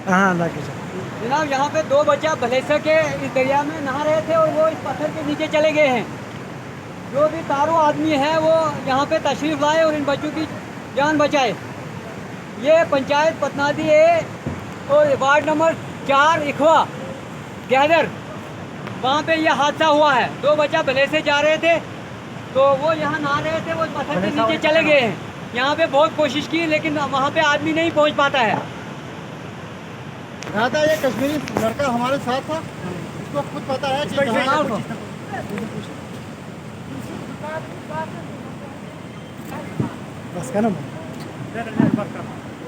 हाँ अल्लाह की जनाब यहाँ पे दो बच्चा भलेसर के इस दरिया में नहा रहे थे और वो इस पत्थर के नीचे चले गए हैं। जो भी तारों आदमी है वो यहाँ पे तशरीफ़ लाए और इन बच्चों की जान बचाए। ये पंचायत पतनादी है और वार्ड नंबर 4 इखवा गैदर, वहाँ पे ये हादसा हुआ है। दो बच्चा भले से जा रहे थे तो वो यहाँ नहा रहे थे, वो पत्थर के नीचे चले गए हैं। यहाँ पे बहुत कोशिश की लेकिन वहाँ पे आदमी नहीं पहुँच पाता है। था ये कश्मीरी लड़का हमारे साथ था, इसको खुद पता है कि बस का ना